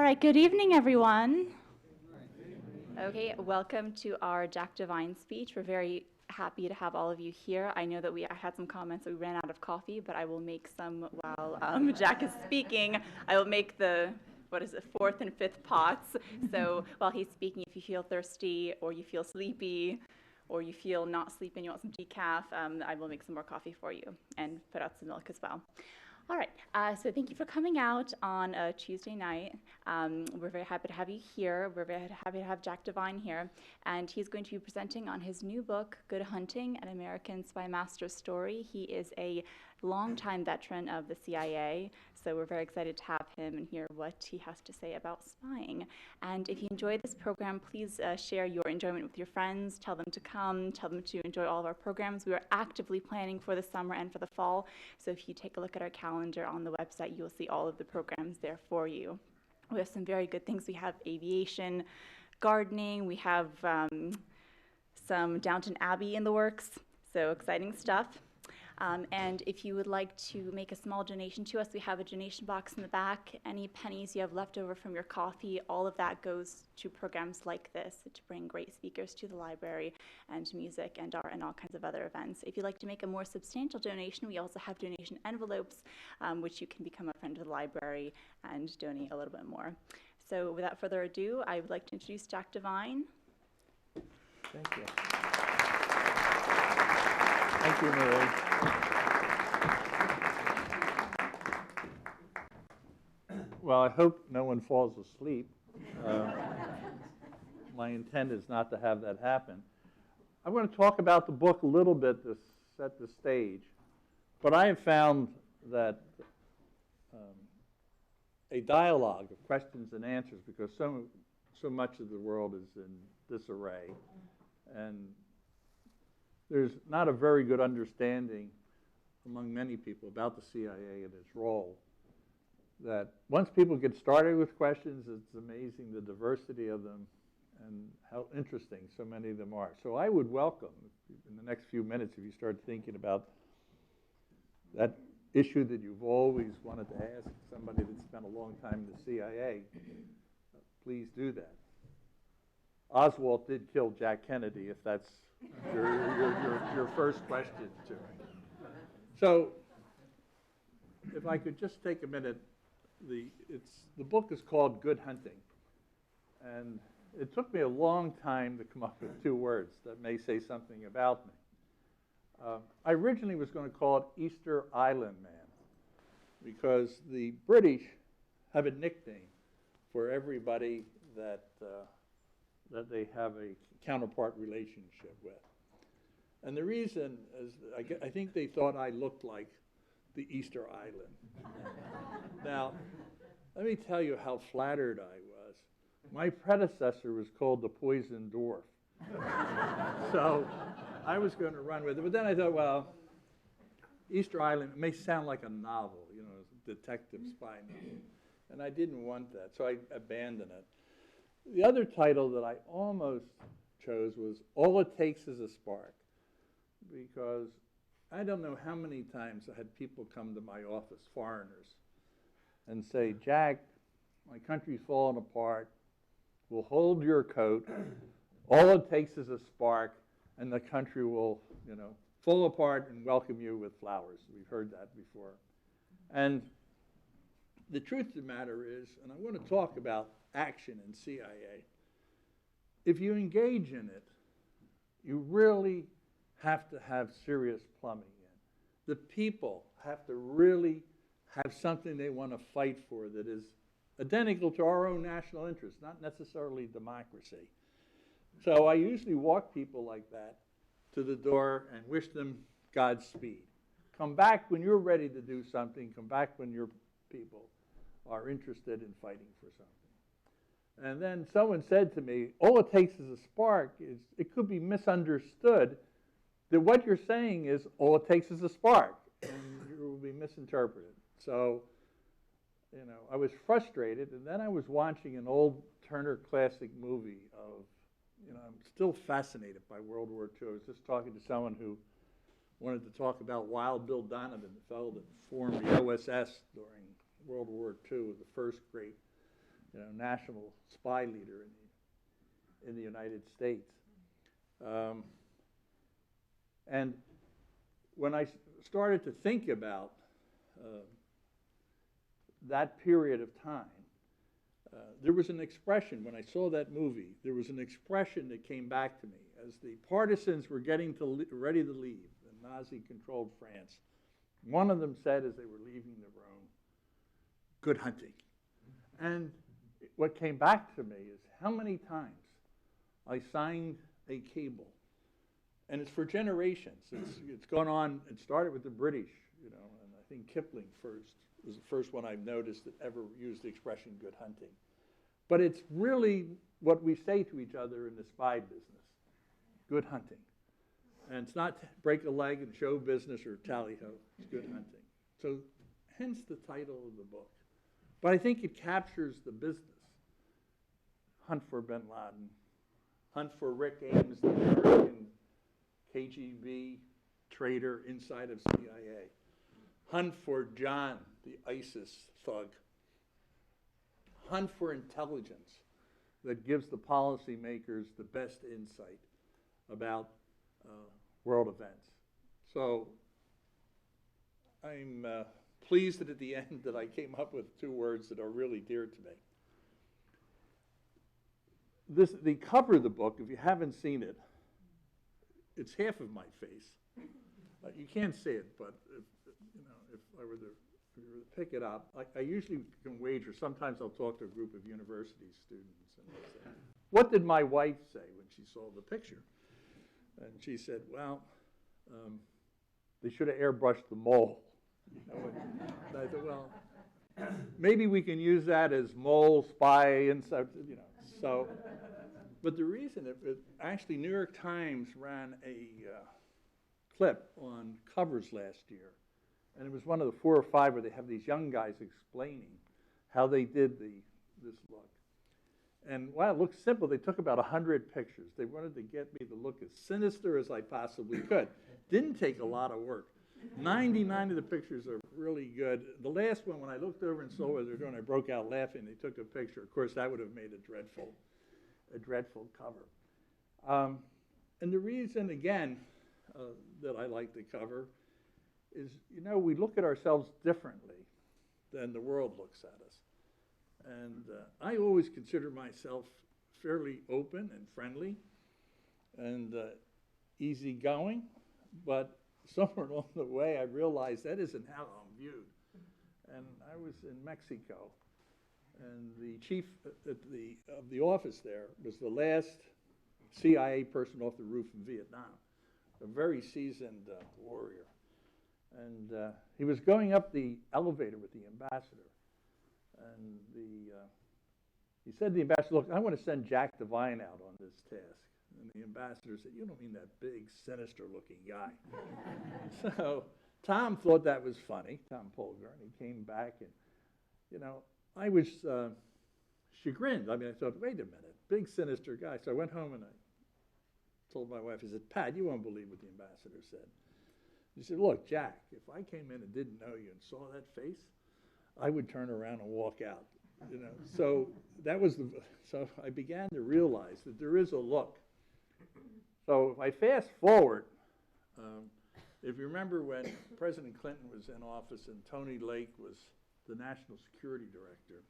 All right, good evening, everyone. Okay, welcome to our Jack Devine speech. We're very happy to have all of you here. I know that I had some comments that we ran out of coffee, but I will make some while Jack is speaking. I will make the, fourth and fifth pots. So while he's speaking, if you feel thirsty or you feel sleepy or you feel not sleepy and you want some decaf, I will make some more coffee for you and put out some milk as well. All right, so thank you for coming out on a Tuesday night. We're very happy to have you here. We're very happy to have Jack Devine here, and he's going to be presenting on his new book, Good Hunting, an American Spymaster Story. He is a longtime veteran of the CIA, so we're very excited to have him and hear what he has to say about spying. And if you enjoy this program, please share your enjoyment with your friends. Tell them to come. Tell them to enjoy all of our programs. We are actively planning for the summer and for the fall, so if you take a look at our calendar on the website, you'll see all of the programs there for you. We have some very good things. We have aviation, gardening. We have some Downton Abbey in the works, so exciting stuff. And if you would like to make a small donation to us, we have a donation box in the back. Any pennies you have left over from your coffee, all of that goes to programs like this to bring great speakers to the library and music and art and all kinds of other events. If you'd like to make a more substantial donation, we also have donation envelopes, which you can become a friend of the library and donate a little bit more. So without further ado, I would like to introduce Jack Devine. Thank you. Thank you, Marie. Well, I hope no one falls asleep. My intent is not to have that happen. I'm going to talk about the book a little bit to set the stage, but I have found that a dialogue of questions and answers, because so much of the world is in disarray, and there's not a very good understanding among many people about the CIA and its role, that once people get started with questions, it's amazing the diversity of them and how interesting so many of them are. So I would welcome, in the next few minutes, if you start thinking about that issue that you've always wanted to ask somebody that spent a long time in the CIA, please do that. Oswald did kill Jack Kennedy, if that's your first question to me. So if I could just take a minute, the book is called Good Hunting, and it took me a long time to come up with two words that may say something about me. I originally was going to call it Easter Island Man, because the British have a nickname for everybody that they have a counterpart relationship with. And the reason is, I think they thought I looked like the Easter Island. Now, let me tell you how flattered I was. My predecessor was called the Poison Dwarf. So I was going to run with it, but then I thought, well, Easter Island, it may sound like a novel, you know, a detective spy novel. And I didn't want that, so I abandoned it. The other title that I almost chose was All It Takes Is a Spark, because I don't know how many times I had people come to my office, foreigners, and say, Jack, my country's falling apart. We'll hold your coat. All it takes is a spark, and the country will, fall apart and welcome you with flowers. We've heard that before. And the truth of the matter is, and I want to talk about action in CIA, if you engage in it, you really have to have serious plumbing in. The people have to really have something they want to fight for that is identical to our own national interests, not necessarily democracy. So I usually walk people like that to the door and wish them Godspeed. Come back when you're ready to do something. Come back when your people are interested in fighting for something. And then someone said to me, all it takes is a spark. It could be misunderstood that what you're saying is all it takes is a spark, and it will be misinterpreted. So, I was frustrated, and then I was watching an old Turner classic movie of, I'm still fascinated by World War II. I was just talking to someone who wanted to talk about Wild Bill Donovan, the fellow that formed the OSS during World War II, the first great national spy leader in the United States. And when I started to think about that period of time, there was an expression, when I saw that movie, there was an expression that came back to me as the partisans were getting ready to leave in Nazi-controlled France. One of them said as they were leaving the room, "Good hunting." And what came back to me is how many times I signed a cable. And it's for generations. It's gone on. It started with the British, and I think Kipling first was the first one I've noticed that ever used the expression "good hunting." But it's really what we say to each other in the spy business, good hunting. And it's not break a leg in show business or tally-ho, it's good hunting. So hence the title of the book. But I think it captures the business. Hunt for bin Laden, hunt for Rick Ames, the American KGB traitor inside of CIA. Hunt for John, the ISIS thug. Hunt for intelligence that gives the policymakers the best insight about world events. So I'm pleased that at the end that I came up with two words that are really dear to me. The cover of the book, if you haven't seen it, it's half of my face. You can't see it, but if I were to pick it up, I usually can wager. Sometimes I'll talk to a group of university students and I'll say, "What did my wife say when she saw the picture?" And she said, "Well, they should have airbrushed the mole." And I thought, well, maybe we can use that as mole, spy, inside, So, but the reason actually, New York Times ran a clip on covers last year, and it was one of the 4 or 5 where they have these young guys explaining how they did this look. And while it looks simple, they took about 100 pictures. They wanted to get me to look as sinister as I possibly could. Didn't take a lot of work. 99 of the pictures are really good. The last one, when I looked over and saw what they were doing, I broke out laughing. They took a picture. Of course, that would have made a dreadful cover. And the reason, again, that I like the cover is, we look at ourselves differently than the world looks at us. And I always consider myself fairly open and friendly and easygoing, but somewhere along the way I realized that isn't how I'm viewed. And I was in Mexico, and the chief of the office there was the last CIA person off the roof in Vietnam, a very seasoned warrior. And he was going up the elevator with the ambassador. And he said to the ambassador, "Look, I want to send Jack Devine out on this task." And the ambassador said, "You don't mean that big, sinister-looking guy." So Tom thought that was funny, Tom Polgar, and he came back, and, I was chagrined. I mean, I thought, wait a minute, big, sinister guy. So I went home and I told my wife, I said, "Pat, you won't believe what the ambassador said." He said, "Look, Jack, if I came in and didn't know you and saw that face, I would turn around and walk out." So so I began to realize that there is a look. So if I fast forward, if you remember when President Clinton was in office and Tony Lake was the National Security Director,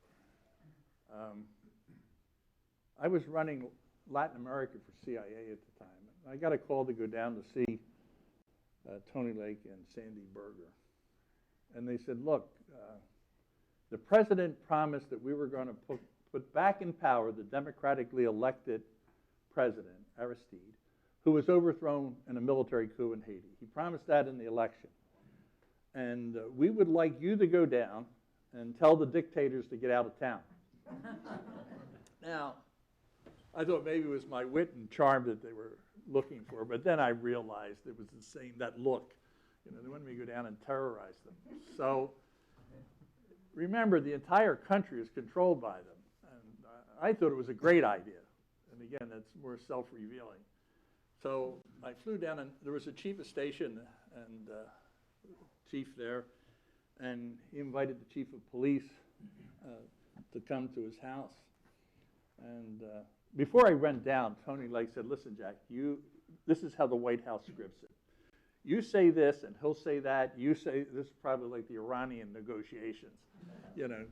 I was running Latin America for CIA at the time. I got a call to go down to see Tony Lake and Sandy Berger. And they said, "Look, the president promised that we were going to put back in power the democratically elected president, Aristide, who was overthrown in a military coup in Haiti. He promised that in the election. And we would like you to go down and tell the dictators to get out of town." Now, I thought maybe it was my wit and charm that they were looking for, but then I realized it was that look. They wanted me to go down and terrorize them. So remember, the entire country is controlled by them. And I thought it was a great idea. And again, that's more self-revealing. So I flew down, and there was a chief of station and chief there, and he invited the chief of police to come to his house. And before I went down, Tony said, listen, Jack, this is how the White House scripts it. You say this, and he'll say that. You say this is probably like the Iranian negotiations,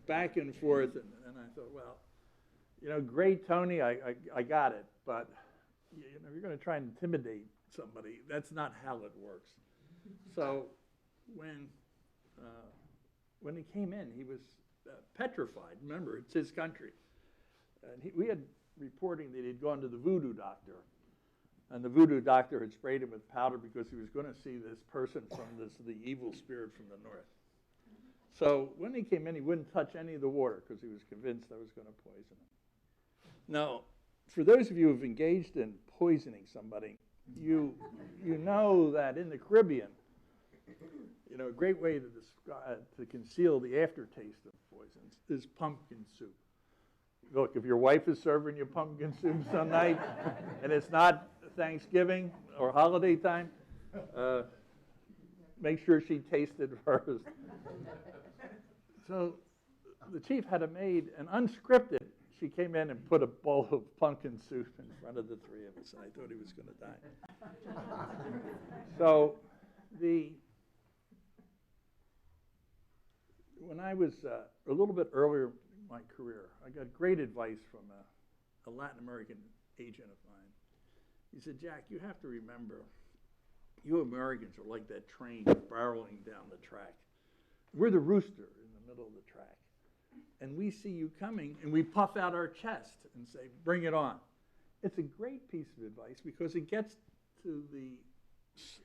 back and forth. And I thought, well, great, Tony, I got it. But, you're going to try and intimidate somebody. That's not how it works. So when he came in, he was petrified. Remember, it's his country. And we had reporting that he'd gone to the voodoo doctor. And the voodoo doctor had sprayed him with powder because he was going to see this person from the evil spirit from the north. So when he came in, he wouldn't touch any of the water because he was convinced I was going to poison him. Now, for those of you who've engaged in poisoning somebody, you know that in the Caribbean, a great way to conceal the aftertaste of poisons is pumpkin soup. Look, if your wife is serving you pumpkin soup some night and it's not Thanksgiving or holiday time, make sure she tasted first. So the chief had it made, and unscripted, she came in and put a bowl of pumpkin soup in front of the three of us, and I thought he was going to die. So when I was a little bit earlier in my career, I got great advice from a Latin American agent of mine. He said, Jack, you have to remember, you Americans are like that train barreling down the track. We're the rooster in the middle of the track. And we see you coming, and we puff out our chest and say, bring it on. It's a great piece of advice because it gets to the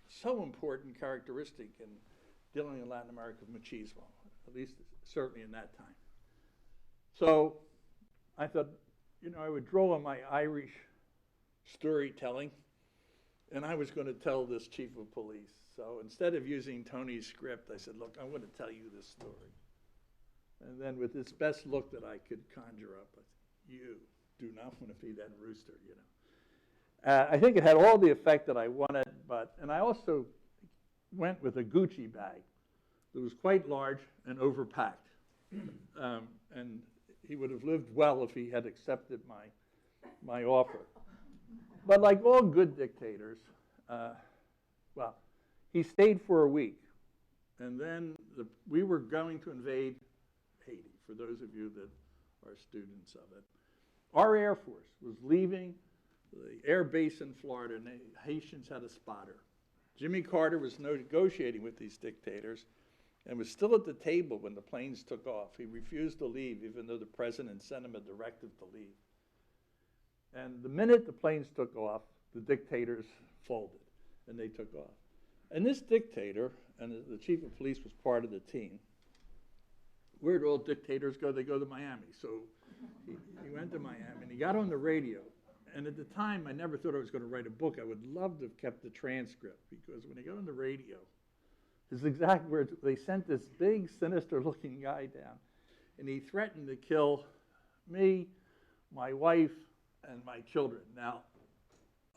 so important characteristic in dealing in Latin America of machismo, at least certainly in that time. So I thought, I would draw on my Irish storytelling, and I was going to tell this chief of police. So instead of using Tony's script, I said, look, I want to tell you this story. And then with this best look that I could conjure up, I said, you do not want to be that rooster, I think it had all the effect that I wanted, and I also went with a Gucci bag that was quite large and overpacked. And he would have lived well if he had accepted my offer. But like all good dictators, he stayed for a week. And then we were going to invade Haiti, for those of you that are students of it. Our Air Force was leaving the air base in Florida, and the Haitians had a spotter. Jimmy Carter was negotiating with these dictators and was still at the table when the planes took off. He refused to leave, even though the president sent him a directive to leave. And the minute the planes took off, the dictators folded, and they took off. And this dictator, and the chief of police was part of the team. Where do all dictators go? They go to Miami. So he went to Miami, and he got on the radio. And at the time, I never thought I was going to write a book. I would love to have kept the transcript, because when he got on the radio, his exact words, they sent this big, sinister-looking guy down, and he threatened to kill me, my wife, and my children. Now,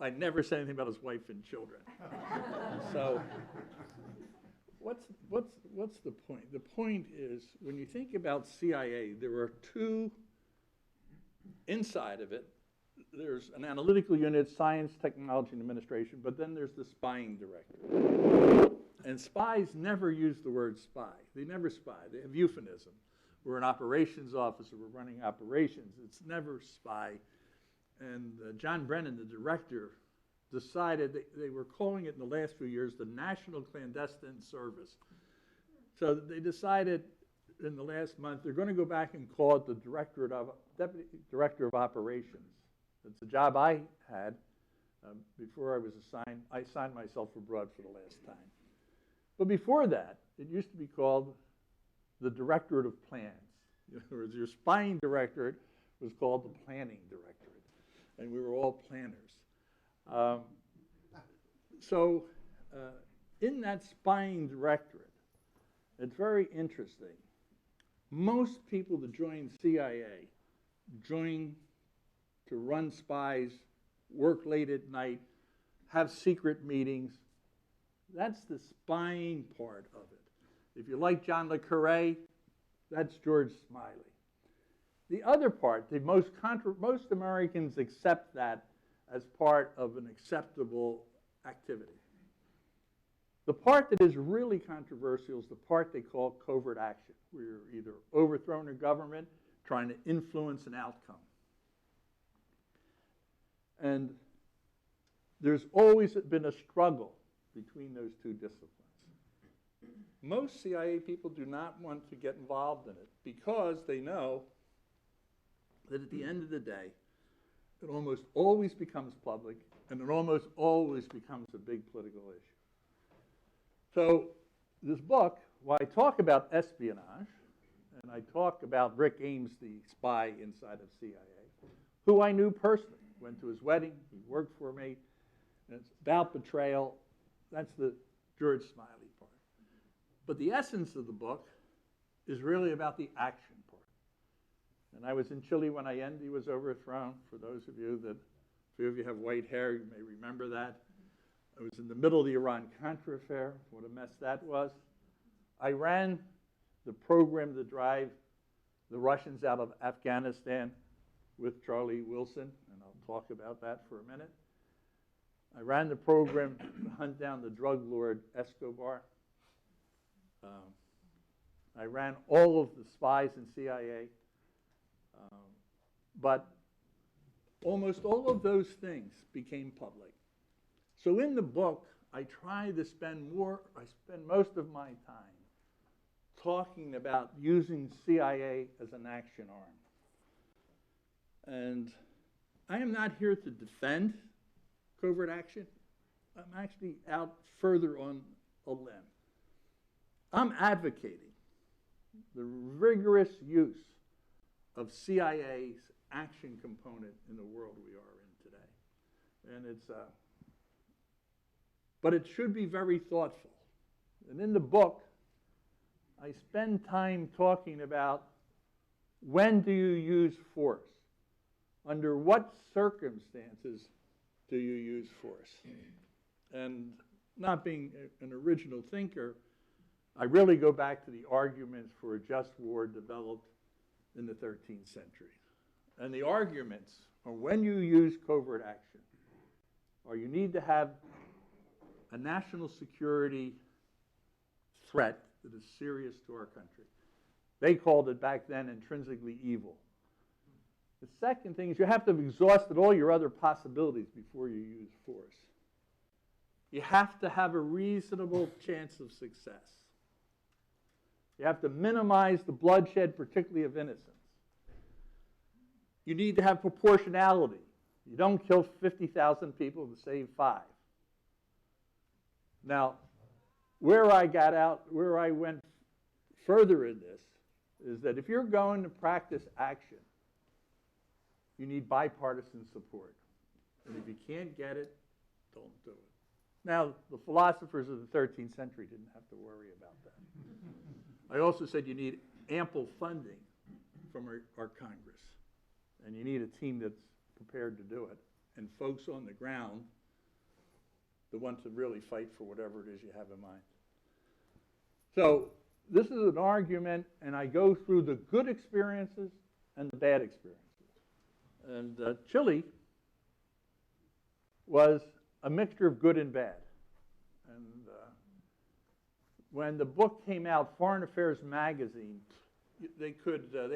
I never said anything about his wife and children. So what's the point? The point is, when you think about CIA, there are two inside of it. There's an analytical unit, science, technology, and administration, but then there's the spying directorate. And spies never use the word spy. They never spy. They have euphemism. We're an operations officer. We're running operations. It's never spy. And John Brennan, the director, decided they were calling it in the last few years the National Clandestine Service. So they decided in the last month they're going to go back and call it the Deputy Director of Operations. It's a job I had before I was assigned. I signed myself abroad for the last time. But before that, it used to be called the Directorate of Plans. Your spying directorate was called the Planning Directorate, and we were all planners. In that spying directorate, it's very interesting. Most people that join CIA join to run spies, work late at night, have secret meetings. That's the spying part of it. If you like John le Carré, that's George Smiley. The other part, most Americans accept that as part of an acceptable activity. The part that is really controversial is the part they call covert action, where you're either overthrowing a government, trying to influence an outcome. And there's always been a struggle between those two disciplines. Most CIA people do not want to get involved in it because they know that at the end of the day, it almost always becomes public and it almost always becomes a big political issue. So this book, while I talk about espionage, and I talk about Rick Ames, the spy inside of CIA, who I knew personally, went to his wedding, he worked for me, and it's about betrayal. That's the George Smiley part. But the essence of the book is really about the action part. And I was in Chile when Allende was overthrown. For those of you that, a few of you have white hair, you may remember that. I was in the middle of the Iran-Contra affair, what a mess that was. I ran the program to drive the Russians out of Afghanistan with Charlie Wilson, and I'll talk about that for a minute. I ran the program to hunt down the drug lord Escobar. I ran all of the spies in CIA. But almost all of those things became public. So in the book, I spend most of my time talking about using CIA as an action arm. And I am not here to defend covert action. I'm actually out further on a limb. I'm advocating the rigorous use of CIA's action component in the world we are in today. And but it should be very thoughtful. And in the book, I spend time talking about when do you use force? Under what circumstances do you use force? And not being an original thinker, I really go back to the arguments for a just war developed in the 13th century. And the arguments are when you use covert action, or you need to have a national security threat that is serious to our country. They called it back then intrinsically evil. The second thing is you have to have exhausted all your other possibilities before you use force. You have to have a reasonable chance of success. You have to minimize the bloodshed, particularly of innocents. You need to have proportionality. You don't kill 50,000 people to save 5. Now, where I went further in this is that if you're going to practice action, you need bipartisan support. And if you can't get it, don't do it. Now, the philosophers of the 13th century didn't have to worry about that. I also said you need ample funding from our Congress. And you need a team that's prepared to do it. And folks on the ground, the ones that really fight for whatever it is you have in mind. So this is an argument, and I go through the good experiences and the bad experiences. And Chile was a mixture of good and bad. And when the book came out, Foreign Affairs magazine, they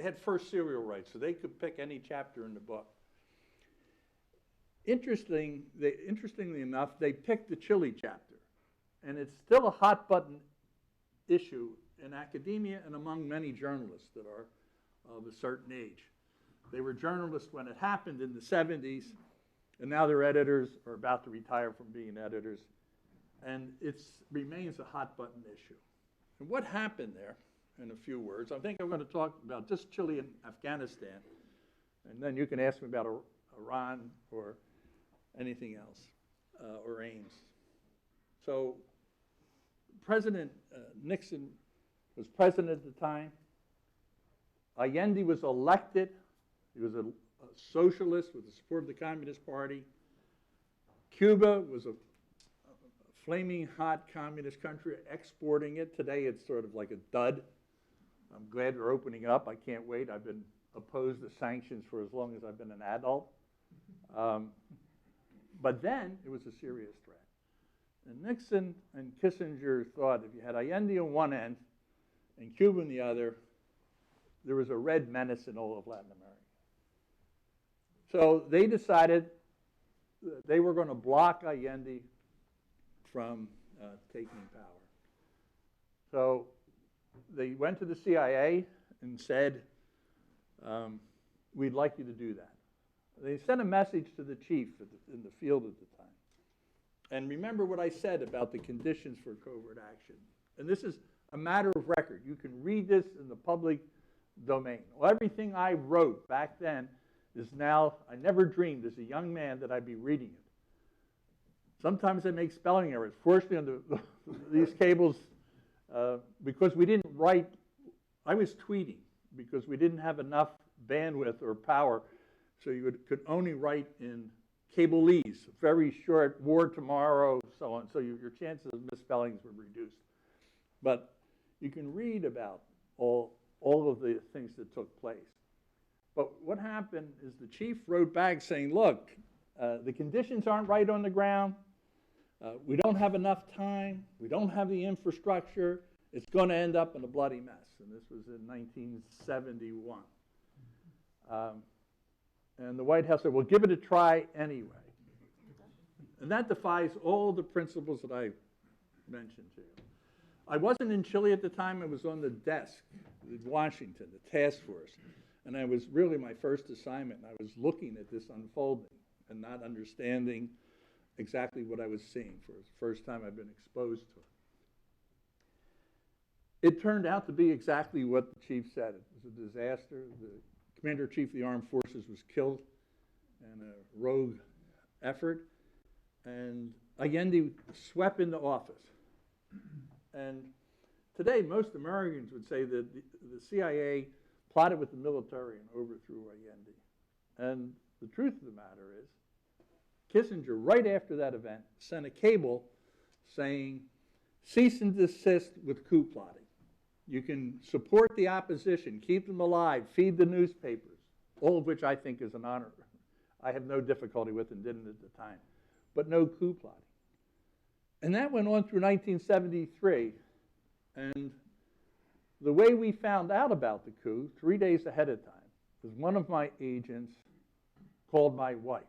had first serial rights, so they could pick any chapter in the book. Interestingly enough, they picked the Chile chapter, and it's still a hot button issue in academia and among many journalists that are of a certain age. They were journalists when it happened in the 70s, and now they're editors or about to retire from being editors, and it remains a hot button issue. And what happened there, in a few words, I think I'm going to talk about just Chile and Afghanistan, and then you can ask me about Iran or anything else, or Ames. So President Nixon was president at the time. Allende was elected. He was a socialist with the support of the Communist Party. Cuba was a flaming hot communist country, exporting it. Today it's sort of like a dud. I'm glad they're opening up. I can't wait. I've been opposed the sanctions for as long as I've been an adult. But then it was a serious threat. And Nixon and Kissinger thought if you had Allende on one end and Cuba on the other, there was a red menace in all of Latin America. So they decided that they were going to block Allende from taking power. So they went to the CIA and said, we'd like you to do that. They sent a message to the chief in the field at the time. And remember what I said about the conditions for covert action. And this is a matter of record. You can read this in the public domain. Well, everything I wrote back then is now, I never dreamed as a young man that I'd be reading it. Sometimes I make spelling errors. Fortunately, on these cables, because we didn't write, I was tweeting because we didn't have enough bandwidth or power, so you could only write in cableese, very short, war tomorrow, so on. So your chances of misspellings were reduced. But you can read about all of the things that took place. But what happened is the chief wrote back saying, look, the conditions aren't right on the ground. We don't have enough time. We don't have the infrastructure. It's going to end up in a bloody mess. And this was in 1971. And the White House said, well, give it a try anyway. And that defies all the principles that I mentioned to you. I wasn't in Chile at the time. I was on the desk in Washington, the task force. And I was really my first assignment. And I was looking at this unfolding and not understanding exactly what I was seeing for the first time I've been exposed to it. It turned out to be exactly what the chief said. It was a disaster. The Commander-in-Chief of the Armed Forces was killed in a rogue effort, and Allende swept into office. And today, most Americans would say that the CIA plotted with the military and overthrew Allende. And the truth of the matter is, Kissinger, right after that event, sent a cable saying, cease and desist with coup plotting. You can support the opposition, keep them alive, feed the newspapers, all of which I think is an honor. I have no difficulty with and didn't at the time, but no coup plotting. And that went on through 1973. And the way we found out about the coup, 3 days ahead of time, was one of my agents called my wife.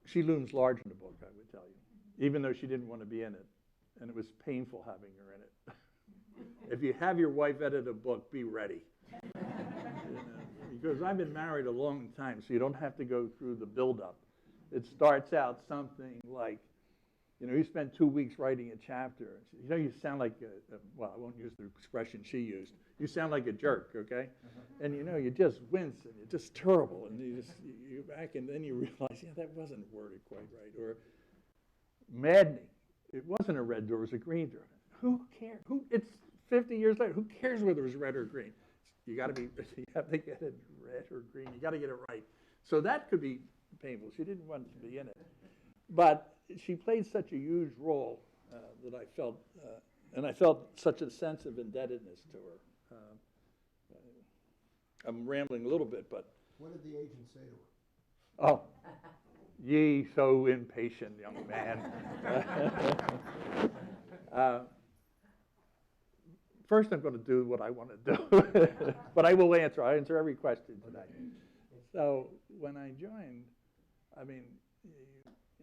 She looms large in the book, I would tell you, even though she didn't want to be in it. And it was painful having her in it. If you have your wife edit a book, be ready. Because I've been married a long time, so you don't have to go through the buildup. It starts out something like, you spend 2 weeks writing a chapter. You sound like, well, I won't use the expression she used. You sound like a jerk, okay? And you just wince, and it's just terrible. And you go back, and then you realize, yeah, that wasn't worded quite right. Or maddening. It wasn't a red door, it was a green door. Who cares? It's 50 years later. Who cares whether it was red or green? You have to get it red or green. You got to get it right. So that could be painful. She didn't want to be in it. But she played such a huge role that I felt, and I felt such a sense of indebtedness to her. I'm rambling a little bit, but. What did the agent say to her? Oh, ye so impatient young man. First, I'm going to do what I want to do, but I will answer. I answer every question tonight. So when I joined, I mean,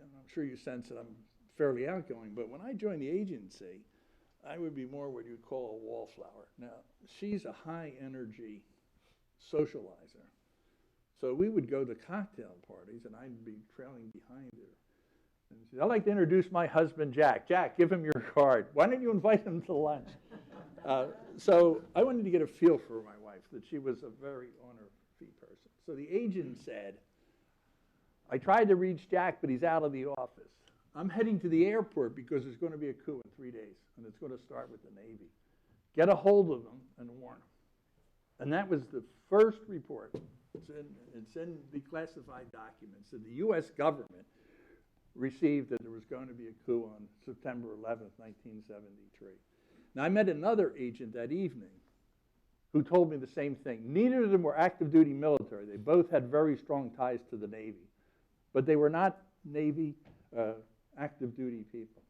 I'm sure you sense that I'm fairly outgoing, but when I joined the agency, I would be more what you'd call a wallflower. Now, she's a high-energy socializer. So we would go to cocktail parties, and I'd be trailing behind her. And she'd say, I'd like to introduce my husband, Jack. Jack, give him your card. Why don't you invite him to lunch? So I wanted to get a feel for my wife, that she was a very honor-free person. So the agent said, I tried to reach Jack, but he's out of the office. I'm heading to the airport because there's going to be a coup in 3 days, and it's going to start with the Navy. Get a hold of them and warn them. And that was the first report. It's in the classified documents that the U.S. government received that there was going to be a coup on September 11th, 1973. Now, I met another agent that evening who told me the same thing. Neither of them were active duty military. They both had very strong ties to the Navy, but they were not Navy active duty people.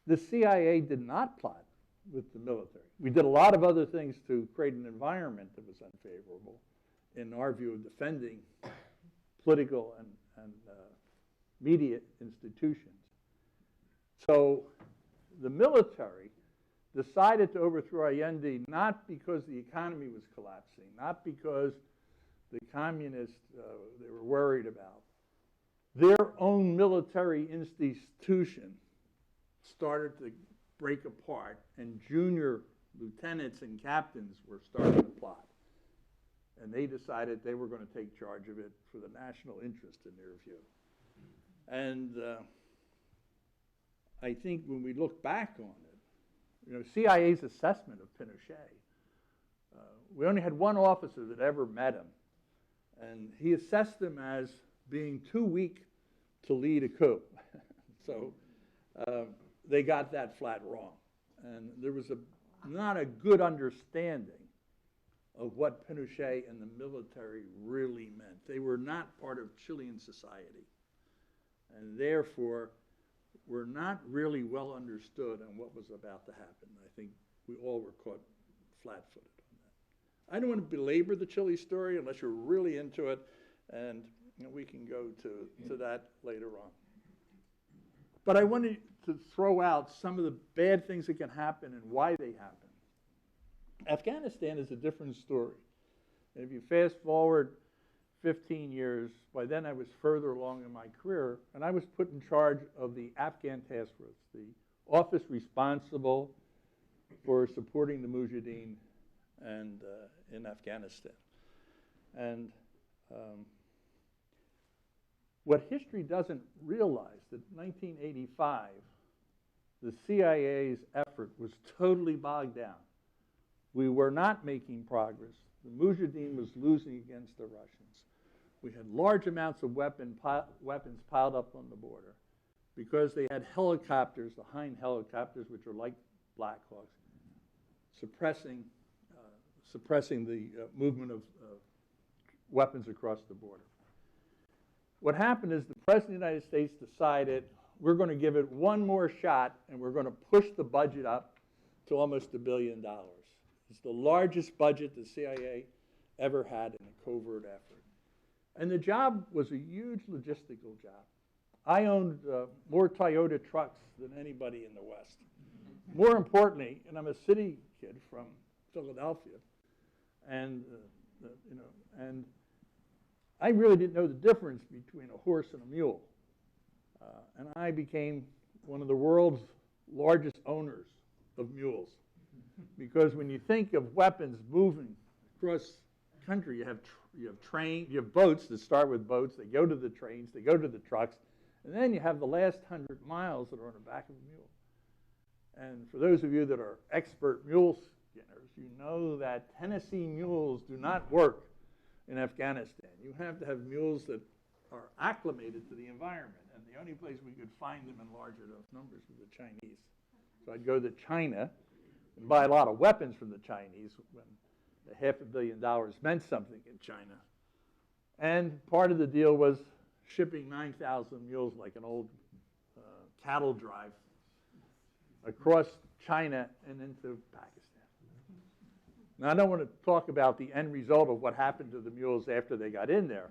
The CIA did not plot with the military. We did a lot of other things to create an environment that was unfavorable, in our view, of defending political and media institutions. So the military decided to overthrow Allende not because the economy was collapsing, not because the communists they were worried about. Their own military institution started to break apart, and junior lieutenants and captains were starting to plot. And they decided they were going to take charge of it for the national interest in their view. And I think when we look back on it, CIA's assessment of Pinochet, we only had one officer that ever met him, and he assessed him as being too weak to lead a coup. So they got that flat wrong. And there was not a good understanding of what Pinochet and the military really meant. They were not part of Chilean society, and therefore were not really well understood on what was about to happen. I think we all were caught flat-footed on that. I don't want to belabor the Chile story unless you're really into it, and we can go to that later on. But I wanted to throw out some of the bad things that can happen and why they happen. Afghanistan is a different story. And if you fast forward 15 years, by then I was further along in my career, and I was put in charge of the Afghan Task Force, the office responsible for supporting the Mujahideen and in Afghanistan. And what history doesn't realize that in 1985, the CIA's effort was totally bogged down. We were not making progress. The Mujahideen was losing against the Russians. We had large amounts of weapons piled up on the border because they had helicopters, the Hind helicopters, which are like Black Hawks, suppressing the movement of weapons across the border. What happened is the President of the United States decided we're going to give it one more shot, and we're going to push the budget up to almost $1 billion. It's the largest budget the CIA ever had in a covert effort. And the job was a huge logistical job. I owned more Toyota trucks than anybody in the West. More importantly, and I'm a city kid from Philadelphia, and and I really didn't know the difference between a horse and a mule. And I became one of the world's largest owners of mules. Because when you think of weapons moving across country, you have boats that start with boats, they go to the trains, they go to the trucks, and then you have the last 100 miles that are on the back of a mule. And for those of you that are expert mule skinners, you know that Tennessee mules do not work in Afghanistan. You have to have mules that are acclimated to the environment, and the only place we could find them in large enough numbers was the Chinese. So I'd go to China and buy a lot of weapons from the Chinese when the $500 million meant something in China. And part of the deal was shipping 9,000 mules like an old cattle drive across China and into Pakistan. Now, I don't want to talk about the end result of what happened to the mules after they got in there,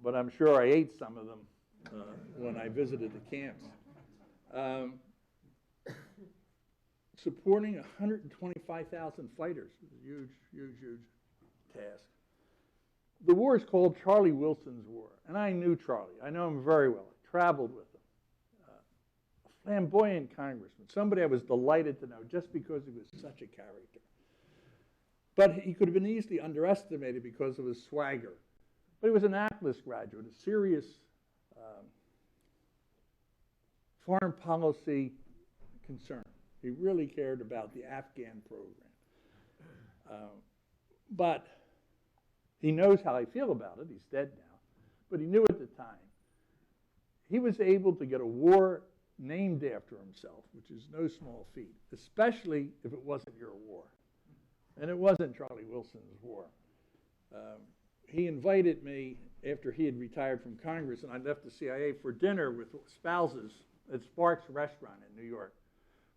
but I'm sure I ate some of them when I visited the camps. Supporting 125,000 fighters was a huge, huge, huge task. The war is called Charlie Wilson's War, and I knew Charlie. I know him very well. I traveled with him. A flamboyant congressman, somebody I was delighted to know just because he was such a character. But he could have been easily underestimated because of his swagger. But he was an Atlas graduate, a serious foreign policy concern. He really cared about the Afghan program. But he knows how I feel about it. He's dead now. But he knew at the time. He was able to get a war named after himself, which is no small feat, especially if it wasn't your war. And it wasn't Charlie Wilson's war. He invited me after he had retired from Congress, and I left the CIA for dinner with spouses at Sparks Restaurant in New York.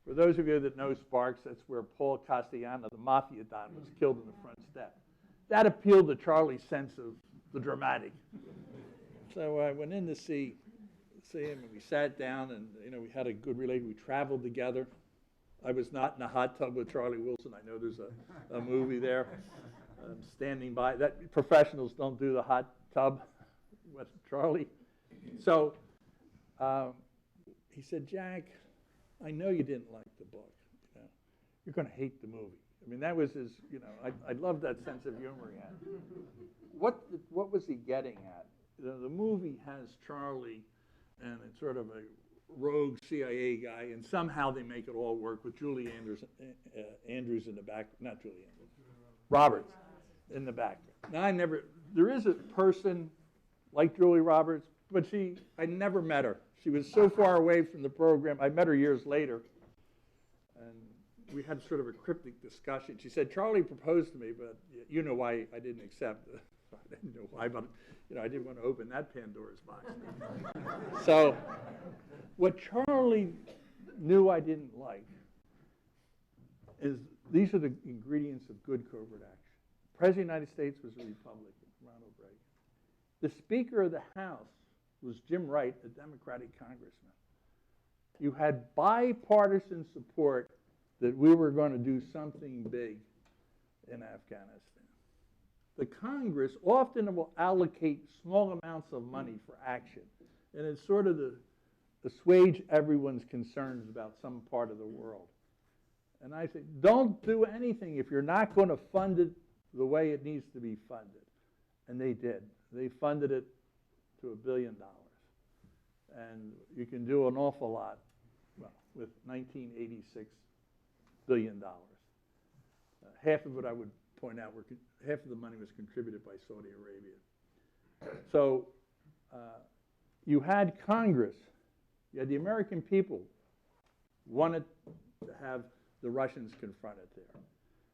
For those of you that know Sparks, that's where Paul Castellano, the mafia don, was killed in the front step. That appealed to Charlie's sense of the dramatic. So I went in to see him, and we sat down, and we had a good relation. We traveled together. I was not in a hot tub with Charlie Wilson. I know there's a movie there. I'm standing by. That professionals don't do the hot tub with Charlie. So he said, Jack, I know you didn't like the book. You're going to hate the movie. I mean, that was his, I love that sense of humor he had. What was he getting at? The movie has Charlie and it's sort of a rogue CIA guy, and somehow they make it all work with Julie Andrews in the back, not Julie Andrews, Roberts in the back. Now, there is a person like Julie Roberts, but I never met her. She was so far away from the program. I met her years later, and we had sort of a cryptic discussion. She said, Charlie proposed to me, but you know why I didn't accept. I didn't know why, but I didn't want to open that Pandora's box. So what Charlie knew I didn't like is these are the ingredients of good covert action. President of the United States was a Republican, Ronald Reagan. The Speaker of the House was Jim Wright, a Democratic congressman. You had bipartisan support that we were going to do something big in Afghanistan. The Congress often will allocate small amounts of money for action, and it's sort of to assuage everyone's concerns about some part of the world. And I say, don't do anything if you're not going to fund it the way it needs to be funded. And they did. They funded it to $1 billion. And you can do an awful lot, well, with $1986 billion. Half of it, I would point out, half of the money was contributed by Saudi Arabia. So you had Congress, you had the American people wanted to have the Russians confronted there.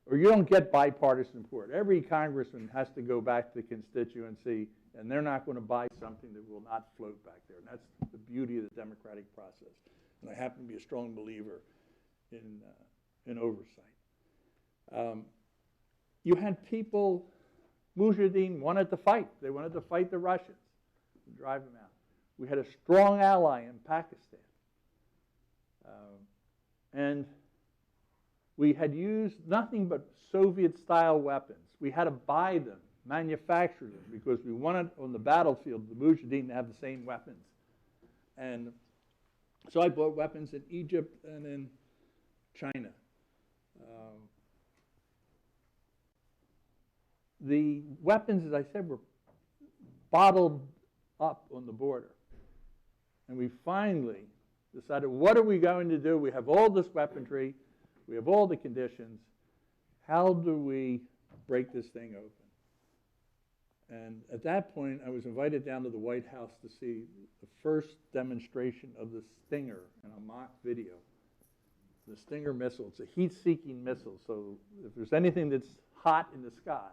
Or you don't get bipartisan support. Every congressman has to go back to the constituency, and they're not going to buy something that will not float back there. And that's the beauty of the democratic process. And I happen to be a strong believer in oversight. You had people, Mujahideen wanted to fight. They wanted to fight the Russians and drive them out. We had a strong ally in Pakistan. And we had used nothing but Soviet-style weapons. We had to buy them, manufacture them, because we wanted on the battlefield the Mujahideen to have the same weapons. And so I bought weapons in Egypt and in China. The weapons, as I said, were bottled up on the border. And we finally decided, what are we going to do? We have all this weaponry. We have all the conditions. How do we break this thing open? And at that point, I was invited down to the White House to see the first demonstration of the Stinger in a mock video. The Stinger missile, it's a heat-seeking missile. So if there's anything that's hot in the sky,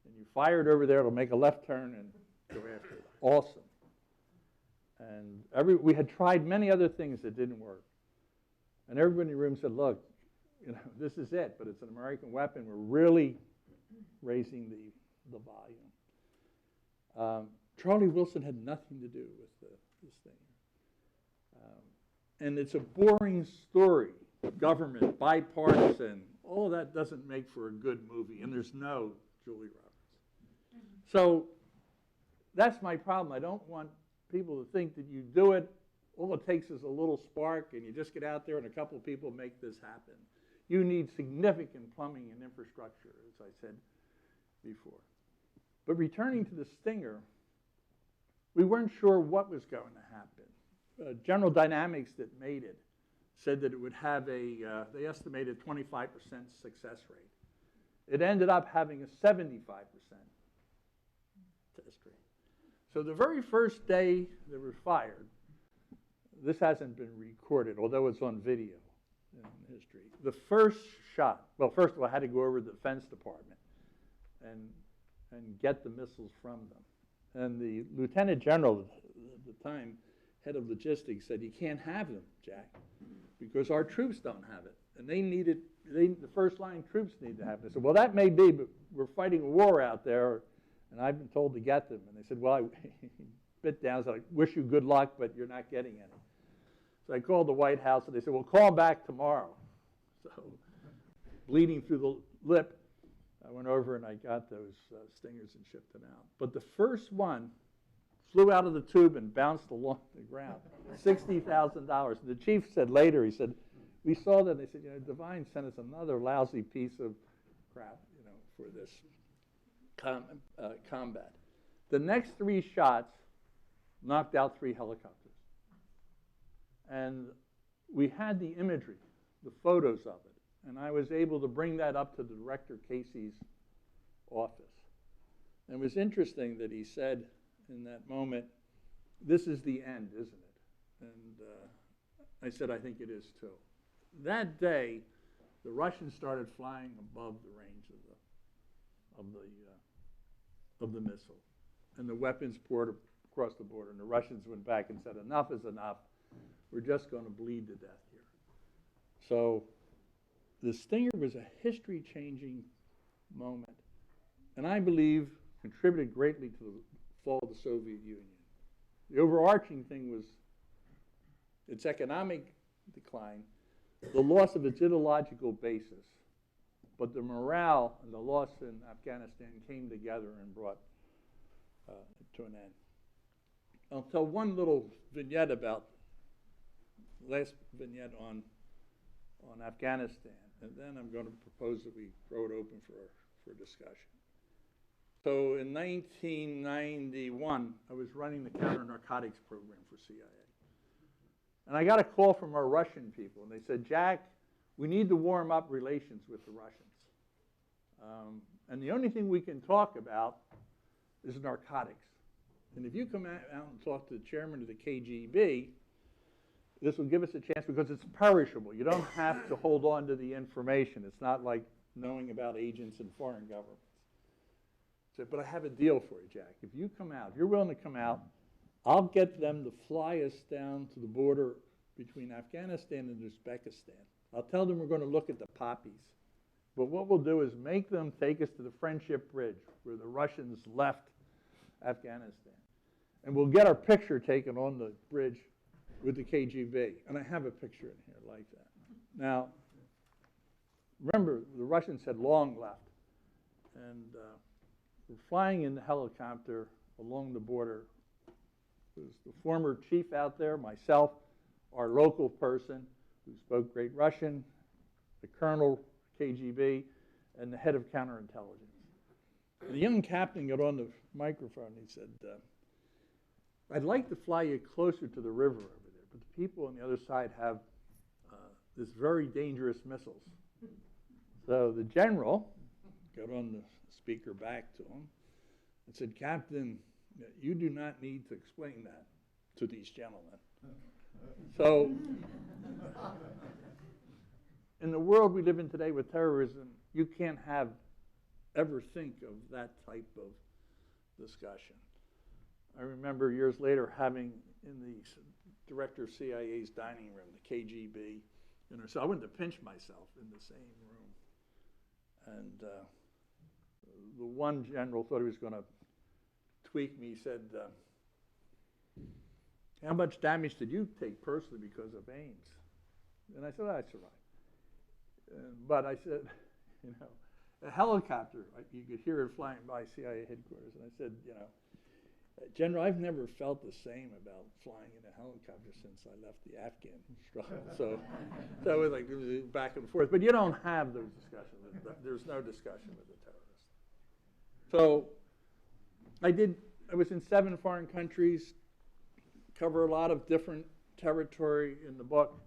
and you fire it over there, it'll make a left turn and go after it. Awesome. And we had tried many other things that didn't work. And everybody in the room said, look, this is it, but it's an American weapon. We're really raising the volume. Charlie Wilson had nothing to do with this thing. And it's a boring story. Government, bipartisan, all of that doesn't make for a good movie, and there's no Julie Roberts. So that's my problem. I don't want people to think that you do it, all it takes is a little spark, and you just get out there and a couple of people make this happen. You need significant plumbing and infrastructure, as I said before. But returning to the Stinger, we weren't sure what was going to happen. General Dynamics that made it said that it would have they estimated 25% success rate. It ended up having a 75% test rate. So the very first day they were fired, this hasn't been recorded, although it's on video in history. The first shot. Well, first of all, I had to go over to the Defense Department and get the missiles from them. And the Lieutenant General at the time, head of logistics, said, "You can't have them, Jack, because our troops don't have it. And the first line troops need to have it." I said, "Well, that may be, but we're fighting a war out there, and I've been told to get them." And they said, "Well," I bit down, so I wish you good luck, but you're not getting any. So I called the White House, and they said, "Well, call back tomorrow." So bleeding through the lip, I went over and I got those Stingers and shipped them out. But the first one flew out of the tube and bounced along the ground, $60,000. The chief said later, he said, "We saw that." They said, "Devine sent us another lousy piece of crap, for this combat." The next 3 shots knocked out 3 helicopters. And we had the imagery, the photos of it. And I was able to bring that up to the Director Casey's office. And it was interesting that he said in that moment, "This is the end, isn't it?" And I said, "I think it is too." That day, the Russians started flying above the range of the missile. And the weapons poured across the border. And the Russians went back and said, "Enough is enough. We're just going to bleed to death here." So the Stinger was a history-changing moment, and I believe contributed greatly to the fall of the Soviet Union. The overarching thing was its economic decline, the loss of its ideological basis, but the morale and the loss in Afghanistan came together and brought it to an end. I'll tell one little vignette about, last vignette on Afghanistan, and then I'm going to propose that we throw it open for discussion. So in 1991, I was running the counter-narcotics program for CIA. And I got a call from our Russian people, and they said, "Jack, we need to warm up relations with the Russians. And the only thing we can talk about is narcotics. And if you come out and talk to the chairman of the KGB, this will give us a chance because it's perishable. You don't have to hold on to the information. It's not like knowing about agents in foreign governments." I said, "But I have a deal for you, Jack. If you come out, if you're willing to come out, I'll get them to fly us down to the border between Afghanistan and Uzbekistan. I'll tell them we're going to look at the poppies. But what we'll do is make them take us to the Friendship Bridge where the Russians left Afghanistan. And we'll get our picture taken on the bridge with the KGB." And I have a picture in here like that. Now, remember, the Russians had long left. And we're flying in the helicopter along the border. There was the former chief out there, myself, our local person who spoke great Russian, the colonel, KGB, and the head of counterintelligence. And the young captain got on the microphone and he said, "I'd like to fly you closer to the river over there, but the people on the other side have this very dangerous missiles." So the general got on the speaker back to him and said, "Captain, you do not need to explain that to these gentlemen." So in the world we live in today with terrorism, you can't ever think of that type of discussion. I remember years later having in the director of CIA's dining room, the KGB, so I went to pinch myself in the same room. And the one general thought he was going to tweak me. He said, "How much damage did you take personally because of Ames?" And I said, "I survived." But I said, a helicopter, you could hear it flying by CIA headquarters. And I said, "General, I've never felt the same about flying in a helicopter since I left the Afghan struggle." So that was like back and forth. But you don't have those discussions. There's no discussion with the terrorists. So I was in 7 foreign countries, cover a lot of different territory in the book.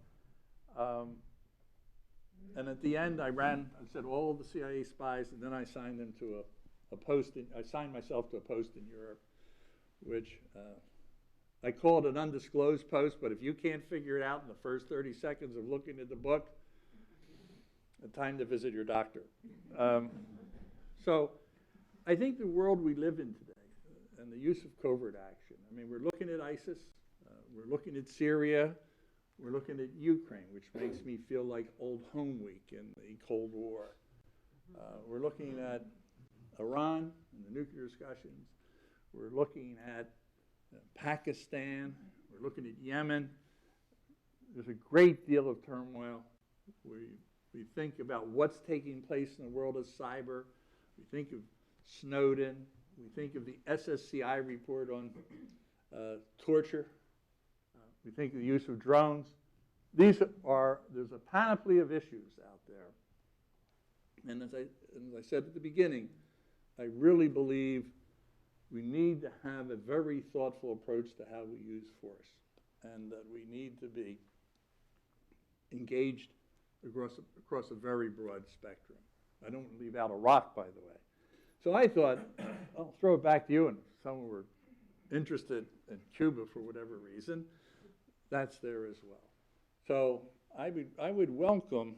And at the end, I said all of the CIA spies, and then I signed them to a post. I signed myself to a post in Europe, which I call it an undisclosed post. But if you can't figure it out in the first 30 seconds of looking at the book, time to visit your doctor. So I think the world we live in today and the use of covert action, I mean, we're looking at ISIS, we're looking at Syria, we're looking at Ukraine, which makes me feel like old home week in the Cold War. We're looking at Iran and the nuclear discussions. We're looking at Pakistan. We're looking at Yemen. There's a great deal of turmoil. We think about what's taking place in the world of cyber. We think of Snowden. We think of the SSCI report on torture. We think of the use of drones. There's a panoply of issues out there. And as I said at the beginning, I really believe we need to have a very thoughtful approach to how we use force, and that we need to be engaged across a very broad spectrum. I don't leave out Iraq, by the way. So I thought, I'll throw it back to you, and if someone were interested in Cuba for whatever reason, that's there as well. So I would welcome,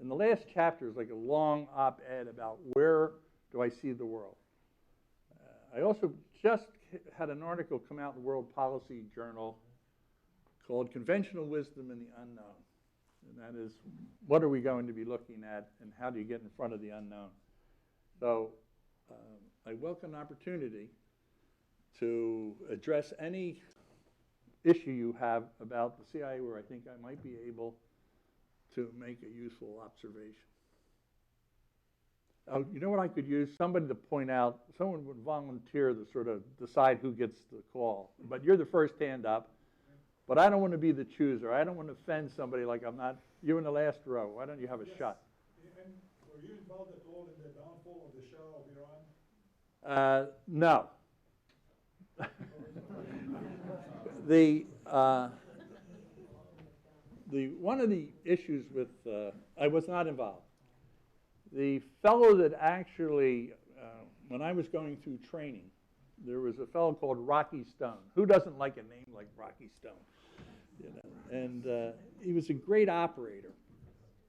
in the last chapter is like a long op-ed about where do I see the world. I also just had an article come out in the World Policy Journal called Conventional Wisdom in the Unknown. And that is, what are we going to be looking at, and how do you get in front of the unknown? So I welcome an opportunity to address any issue you have about the CIA where I think I might be able to make a useful observation. You know what I could use? Somebody to point out, someone would volunteer to sort of decide who gets the call. But you're the first hand up. But I don't want to be the chooser. I don't want to offend somebody like I'm not. You're in the last row. Why don't you have a shot? And were you involved at all in the downfall of the Shah of Iran? No. One of the issues with, I was not involved. The fellow that actually, when I was going through training, there was a fellow called Rocky Stone. Who doesn't like a name like Rocky Stone? You know? And he was a great operator.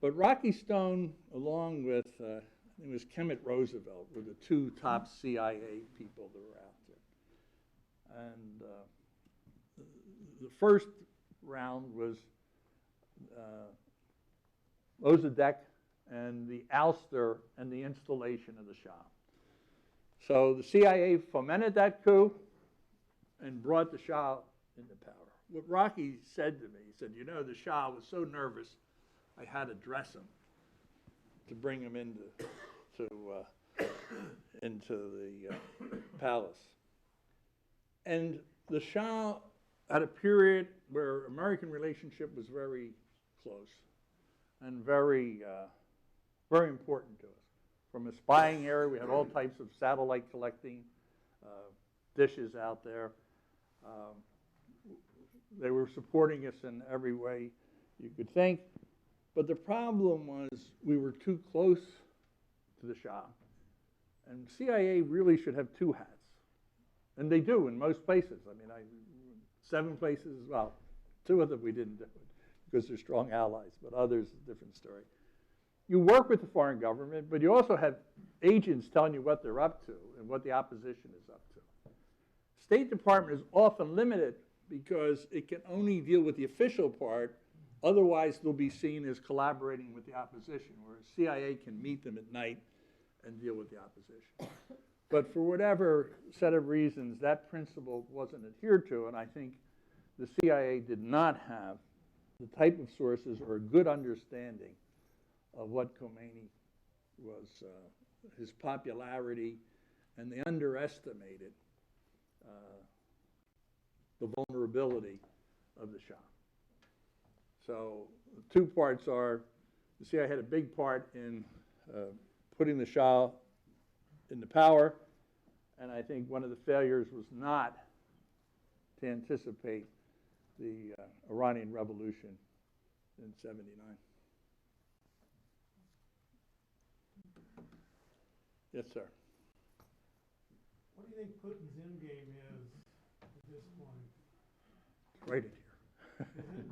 But Rocky Stone, along with, I think it was Kemet Roosevelt, were the two top CIA people that were out there. And the first round was Mossadegh and the ouster and the installation of the Shah. So the CIA fomented that coup and brought the Shah into power. What Rocky said to me, he said, you know, the Shah was so nervous, I had to dress him to bring him into the palace. And the Shah had a period where American relationship was very close and very important to us. From a spying area, we had all types of satellite collecting dishes out there. They were supporting us in every way you could think. But the problem was we were too close to the Shah. And CIA really should have two hats. And they do in most places. I mean, 7 places, well, 2 of them we didn't do it because they're strong allies, but others, a different story. You work with the foreign government, but you also have agents telling you what they're up to and what the opposition is up to. State Department is often limited because it can only deal with the official part. Otherwise, they'll be seen as collaborating with the opposition, whereas CIA can meet them at night and deal with the opposition. But for whatever set of reasons, that principle wasn't adhered to, and I think the CIA did not have the type of sources or a good understanding of what Khomeini was, his popularity, and they underestimated the vulnerability of the Shah. So the 2 parts are, the CIA had a big part in putting the Shah into power, and I think one of the failures was not to anticipate the Iranian Revolution in '79. Yes, sir. What do you think Putin's endgame is at this point? Right in here.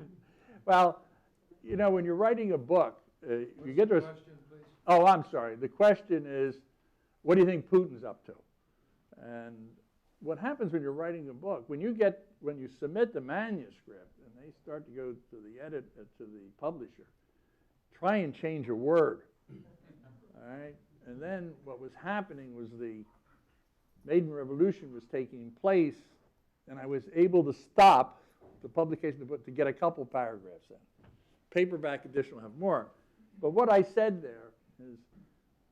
Well, you know, when you're writing a book, you get to. Question, please. Oh, I'm sorry. The question is, what do you think Putin's up to? And what happens when you're writing a book, when you submit the manuscript and they start to go to the publisher, try and change a word. All right? And then what was happening was the Maiden Revolution was taking place, and I was able to stop the publication of the book to get a couple paragraphs in. Paperback edition will have more. But what I said there is,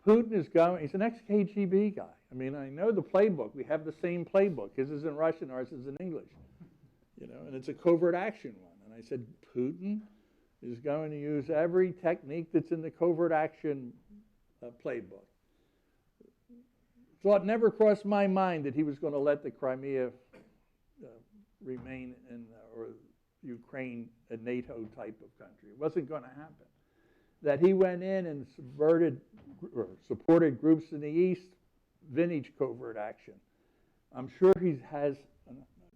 Putin is going, he's an ex-KGB guy. I mean, I know the playbook. We have the same playbook. His is in Russian, ours is in English. You know, and it's a covert action one. And I said, Putin is going to use every technique that's in the covert action playbook. Thought never crossed my mind that he was going to let the Crimea remain in, or Ukraine, a NATO type of country. It wasn't going to happen. That he went in and supported groups in the East, vintage covert action. I'm sure he has,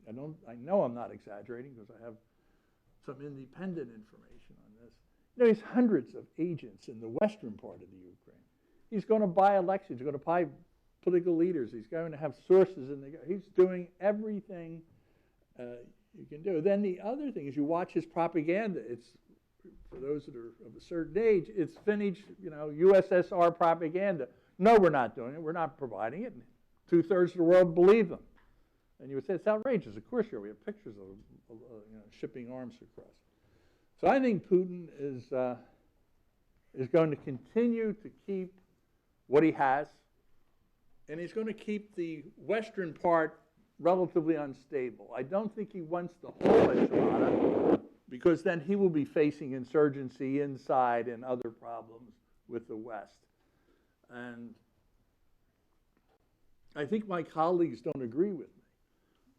I know I'm not exaggerating because I have some independent information on this. You know, he's hundreds of agents in the western part of the Ukraine. He's going to buy elections, he's going to buy political leaders, he's going to have sources in the, he's doing everything you can do. Then the other thing is you watch his propaganda. It's, for those that are of a certain age, it's vintage, you know, USSR propaganda. No, we're not doing it. We're not providing it. And 2/3 of the world believe them. And you would say, it's outrageous. Of course, we have pictures of you know, shipping arms across. So I think Putin is going to continue to keep what he has, and he's going to keep the western part relatively unstable. I don't think he wants the whole enchilada, because then he will be facing insurgency inside and other problems with the West. And I think my colleagues don't agree with me,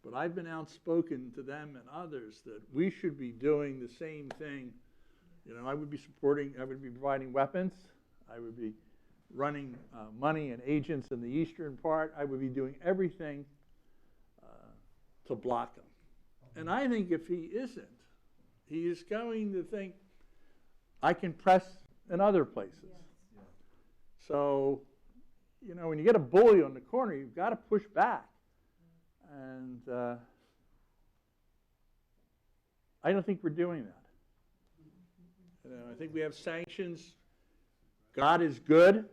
but I've been outspoken to them and others that we should be doing the same thing. You know, I would be providing weapons, I would be running money and agents in the eastern part, I would be doing everything to block him. And I think if he isn't, he is going to think, I can press in other places. Yeah. So, you know, when you get a bully on the corner, you've got to push back. And I don't think we're doing that. You know, I think we have sanctions. God is good,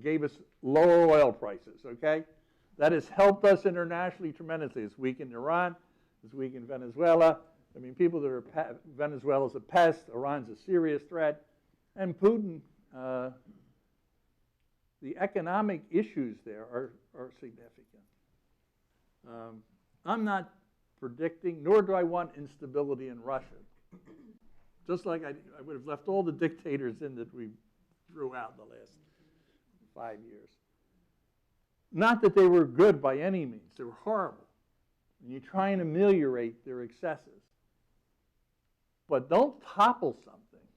gave us lower oil prices, okay? That has helped us internationally tremendously. It's weakened Iran, it's weakened Venezuela. I mean, people that are, Venezuela's a pest, Iran's a serious threat, and Putin, the economic issues there are significant. I'm not predicting, nor do I want instability in Russia. Just like I would have left all the dictators in that we threw out in the last 5 years. Not that they were good by any means, they were horrible. And you try and ameliorate their excesses. But don't topple something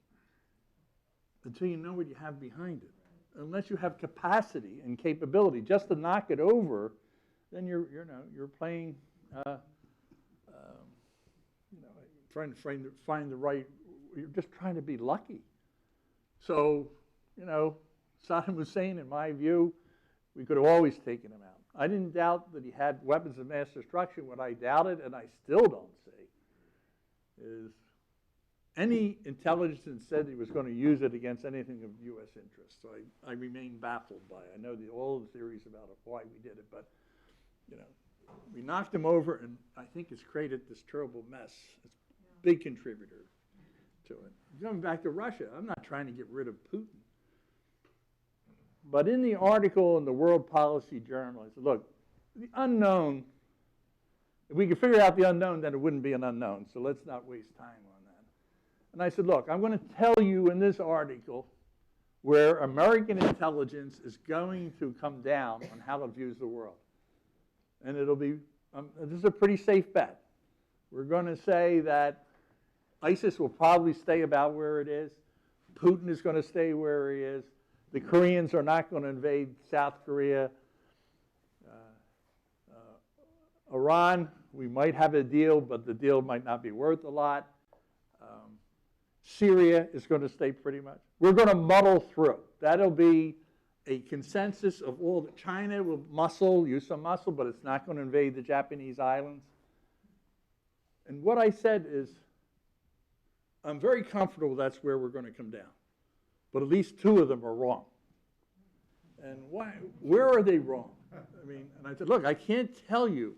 until you know what you have behind it. Unless you have capacity and capability just to knock it over, then you're playing, trying to find the right. You're just trying to be lucky. So, you know, Saddam Hussein, in my view, we could have always taken him out. I didn't doubt that he had weapons of mass destruction. What I doubted, and I still don't see, is any intelligence that said he was going to use it against anything of U.S. interest. So I remain baffled by it. I know all the theories about why we did it, but, you know, we knocked him over, and I think it's created this terrible mess. It's a big contributor to it. Going back to Russia, I'm not trying to get rid of Putin. But in the article in the World Policy Journal, I said, look, the unknown, if we could figure out the unknown, then it wouldn't be an unknown, so let's not waste time on that. And I said, look, I'm going to tell you in this article where American intelligence is going to come down on how it views the world. And it'll be, this is a pretty safe bet. We're going to say that ISIS will probably stay about where it is. Putin is going to stay where he is. The Koreans are not going to invade South Korea. Iran, we might have a deal, but the deal might not be worth a lot. Syria is going to stay pretty much. We're going to muddle through. That'll be a consensus of all that China will use some muscle, but it's not going to invade the Japanese islands. And what I said is, I'm very comfortable that's where we're going to come down. But at least two of them are wrong. And why? Where are they wrong? I mean, and I said, look, I can't tell you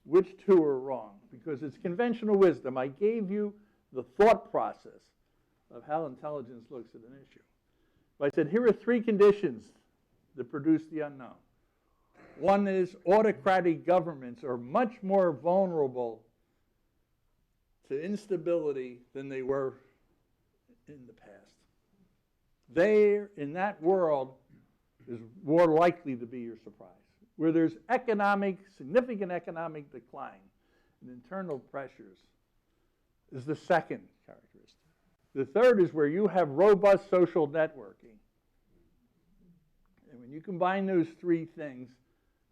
which two are wrong because it's conventional wisdom. I gave you the thought process of how intelligence looks at an issue. But I said, here are three conditions that produce the unknown. One is autocratic governments are much more vulnerable to instability than they were in the past. There, in that world, is more likely to be your surprise. Where there's significant economic decline and internal pressures is the second characteristic. The third is where you have robust social networking. And when you combine those three things,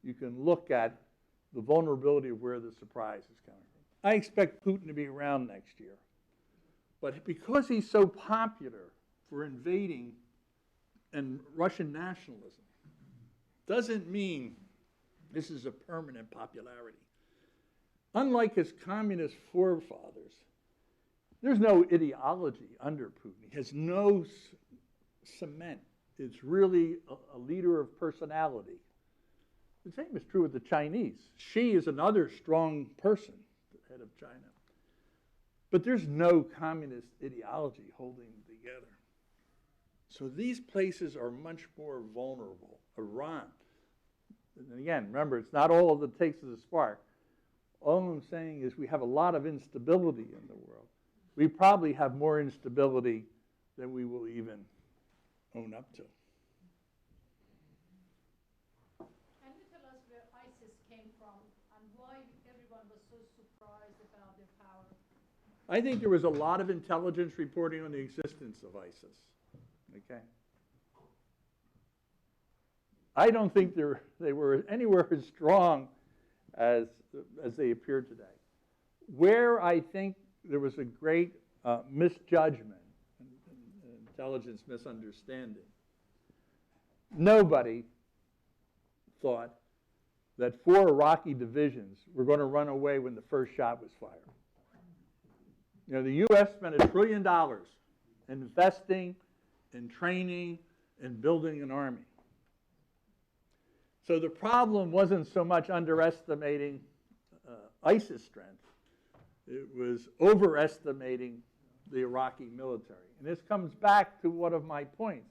you can look at the vulnerability of where the surprise is coming from. I expect Putin to be around next year. But because he's so popular for invading and Russian nationalism, doesn't mean this is a permanent popularity. Unlike his communist forefathers, there's no ideology under Putin. He has no cement. It's really a leader of personality. The same is true with the Chinese. Xi is another strong person, the head of China. But there's no communist ideology holding them together. So these places are much more vulnerable. Iran. And again, remember, it's not all that takes is a spark. All I'm saying is we have a lot of instability in the world. We probably have more instability than we will even own up to. Can you tell us where ISIS came from and why everyone was so surprised about their power? I think there was a lot of intelligence reporting on the existence of ISIS. Okay? I don't think they were anywhere as strong as they appear today. Where I think there was a great misjudgment, intelligence misunderstanding, nobody thought that 4 Iraqi divisions were going to run away when the first shot was fired. You know, the U.S. spent $1 trillion investing in training and building an army. So the problem wasn't so much underestimating ISIS strength. It was overestimating the Iraqi military. And this comes back to one of my points.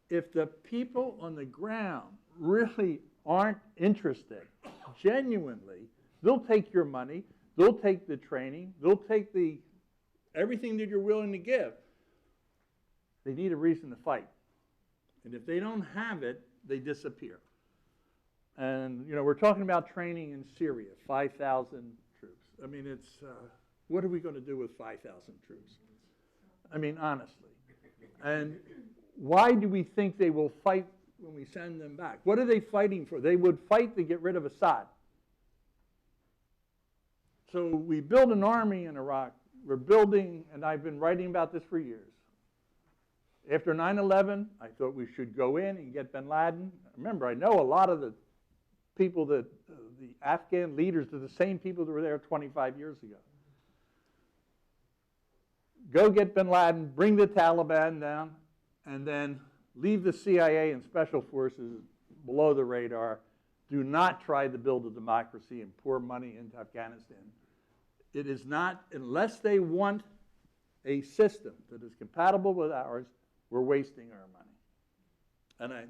If the people on the ground really aren't interested, genuinely, they'll take your money, they'll take the training, they'll take everything that you're willing to give. They need a reason to fight. And if they don't have it, they disappear. And, you know, we're talking about training in Syria, 5,000 troops. I mean, it's, what are we going to do with 5,000 troops? I mean, honestly. And why do we think they will fight when we send them back? What are they fighting for? They would fight to get rid of Assad. So we build an army in Iraq. We're building, and I've been writing about this for years. After 9/11, I thought we should go in and get bin Laden. Remember, I know a lot of the people that, the Afghan leaders are the same people that were there 25 years ago. Go get bin Laden, bring the Taliban down, and then leave the CIA and special forces below the radar. Do not try to build a democracy and pour money into Afghanistan. It is not, unless they want a system that is compatible with ours, we're wasting our money.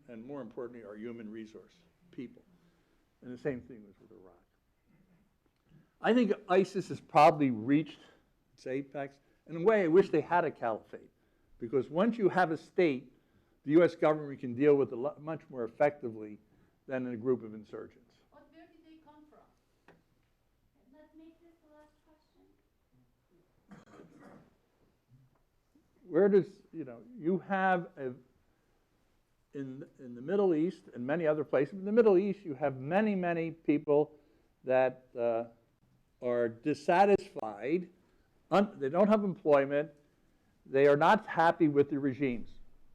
And more importantly, our human resource, people. And the same thing was with Iraq. I think ISIS has probably reached its apex. In a way, I wish they had a caliphate. Because once you have a state, the U.S. government can deal with it much more effectively than in a group of insurgents. But where did they come from? Let's make this the last question. Where does, you have, in the Middle East and many other places, in the Middle East you have many, many people that are dissatisfied They don't have employment. They are not happy with the regimes.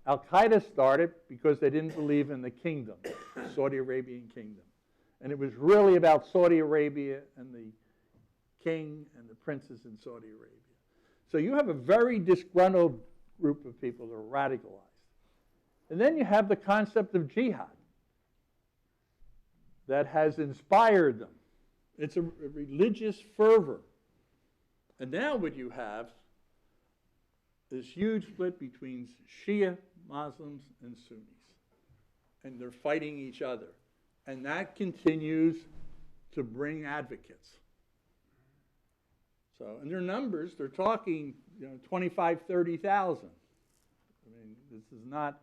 Al-Qaeda started because they didn't believe in the kingdom, the Saudi Arabian kingdom. And it was really about Saudi Arabia and the king and the princes in Saudi Arabia. So you have a very disgruntled group of people that are radicalized. And then you have the concept of jihad that has inspired them. It's a religious fervor. And now what you have this huge split between Shia Muslims and Sunnis. And they're fighting each other. And that continues to bring advocates. So, and their numbers, they're talking, 25, 30,000. I mean, this is not,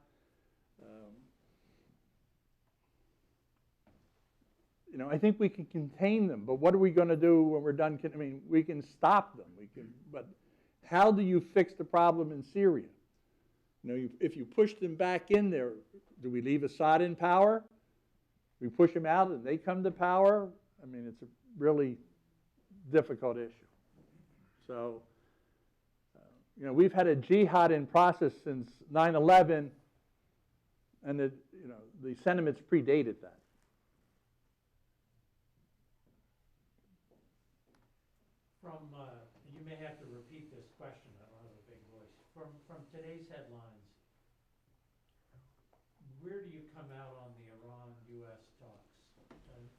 I think we can contain them, but what are we going to do when we're done? I mean, we can stop them. But how do you fix the problem in Syria? If you push them back in there, do we leave Assad in power? We push him out and they come to power? I mean, it's a really difficult issue. So, we've had a jihad in process since 9/11, and the sentiments predated that. You may have to repeat this question, I don't have a big voice. From today's headlines, where do you come out on the Iran-U.S. talks?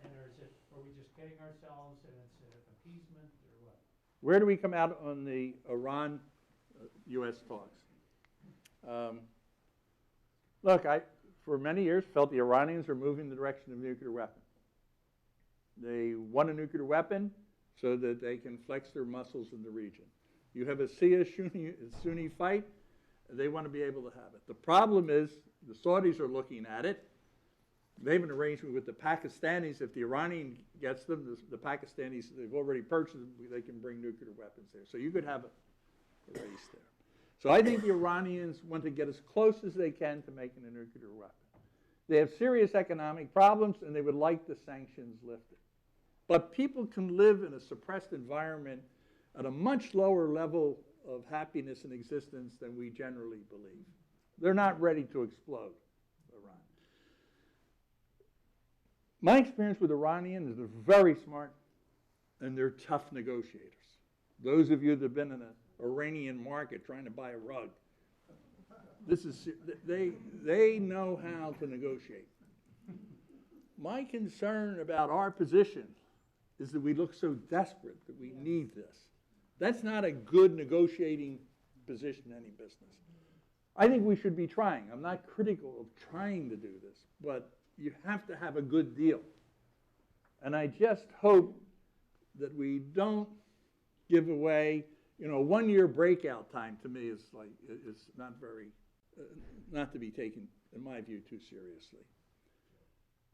And are we just kidding ourselves and it's appeasement or what? Where do we come out on the Iran-U.S. talks? Look, I, for many years, felt the Iranians are moving in the direction of a nuclear weapon. They want a nuclear weapon so that they can flex their muscles in the region. You have a Shia-Sunni fight, they want to be able to have it. The problem is the Saudis are looking at it. They have an arrangement with the Pakistanis. If the Iranian gets them, the Pakistanis, they've already purchased them, they can bring nuclear weapons there. So you could have a race there. So I think the Iranians want to get as close as they can to making a nuclear weapon. They have serious economic problems, and they would like the sanctions lifted. But people can live in a suppressed environment at a much lower level of happiness and existence than we generally believe. They're not ready to explode, Iran. My experience with Iranians is they're very smart and they're tough negotiators. Those of you that have been in an Iranian market trying to buy a rug, they know how to negotiate. My concern about our position is that we look so desperate that we need this. That's not a good negotiating position in any business. I think we should be trying. I'm not critical of trying to do this, but you have to have a good deal. And I just hope that we don't give away, 1 year breakout time to me is not very, not to be taken, in my view, too seriously.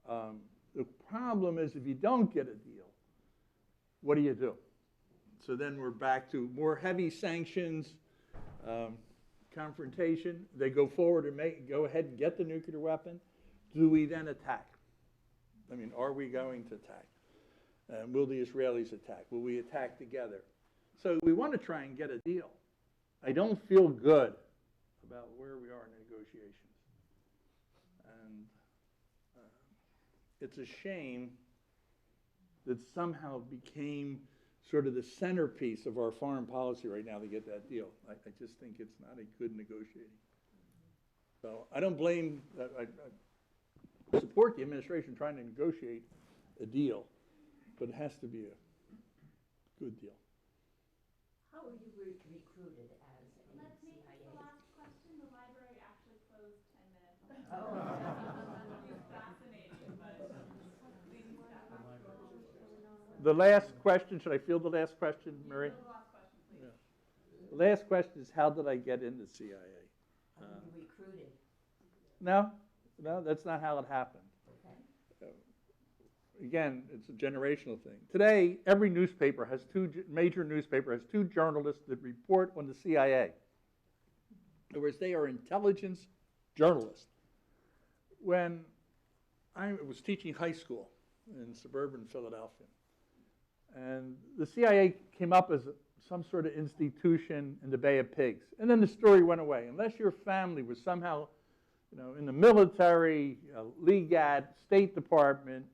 The problem is if you don't get a deal, what do you do? So then we're back to more heavy sanctions, confrontation. They go forward and go ahead and get the nuclear weapon. Do we then attack? I mean, are we going to attack? Will the Israelis attack? Will we attack together? So we want to try and get a deal. I don't feel good about where we are in negotiations. And it's a shame that somehow became sort of the centerpiece of our foreign policy right now to get that deal. I just think it's not a good negotiating. So I don't blame, I support the administration trying to negotiate a deal, but it has to be a good deal. How were you recruited as a Let's make CIA? this the last question. The library actually closed 10 minutes ago. It's fascinating, but please stop. The last question, should I field the last question, Marie? The last question, please. Yeah. The last question is, how did I get into CIA? How were you recruited? No, that's not how it happened. Okay. Again, it's a generational thing. Today, every newspaper has major newspaper has two journalists that report on the CIA. In other words, they are intelligence journalists. When I was teaching high school in suburban Philadelphia, and the CIA came up as some sort of institution in the Bay of Pigs. And then the story went away. Unless your family was somehow, in the military, Legat, State Department,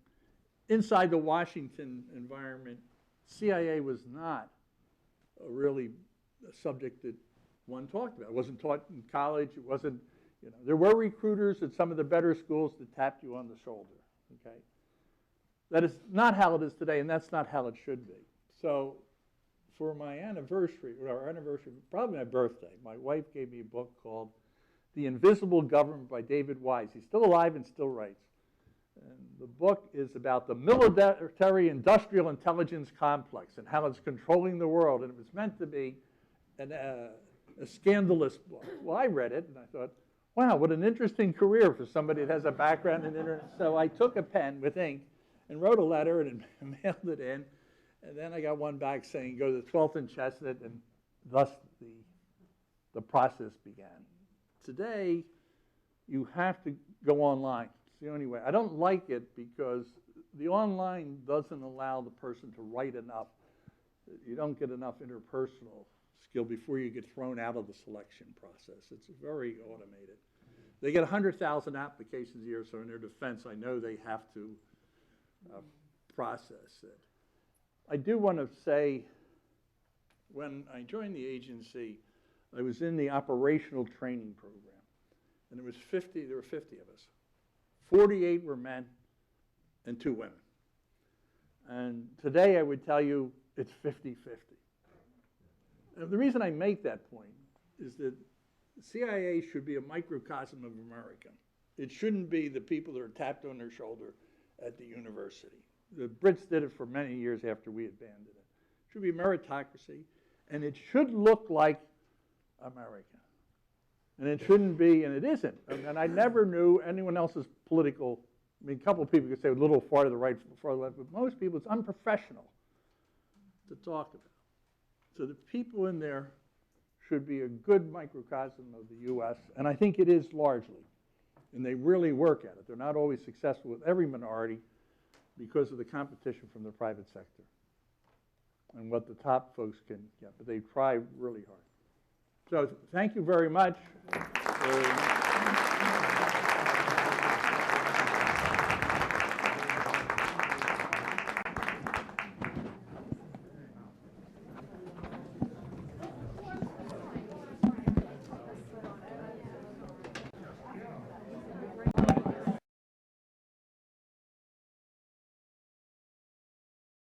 inside the Washington environment, CIA was not really a subject that one talked about. It wasn't taught in college. It wasn't, there were recruiters at some of the better schools that tapped you on the shoulder, okay? That is not how it is today, and that's not how it should be. So for my anniversary, probably my birthday, my wife gave me a book called The Invisible Government by David Wise. He's still alive and still writes. And the book is about the military-industrial intelligence complex and how it's controlling the world. And it was meant to be a scandalous book. Well, I read it, and I thought, wow, what an interesting career for somebody that has a background in internet. So I took a pen with ink and wrote a letter and mailed it in. And then I got one back saying, go to the 12th and Chestnut, and thus the process began. Today, you have to go online. It's the only way. I don't like it because the online doesn't allow the person to write enough. You don't get enough interpersonal skill before you get thrown out of the selection process. It's very automated. They get 100,000 applications a year, so in their defense, I know they have to process it. I do want to say, when I joined the agency, I was in the operational training program, and there were 50 of us. 48 were men and 2 women. And today I would tell you it's 50-50. And the reason I make that point is that the CIA should be a microcosm of America. It shouldn't be the people that are tapped on their shoulder at the university. The Brits did it for many years after we abandoned it. It should be meritocracy, and it should look like America. And it shouldn't be, and it isn't. And I never knew anyone else's political, a couple of people could say a little far to the right, far to the left, but most people, it's unprofessional to talk about. So the people in there should be a good microcosm of the U.S., and I think it is largely. And they really work at it. They're not always successful with every minority because of the competition from the private sector and what the top folks can get, but they try really hard. So thank you very much.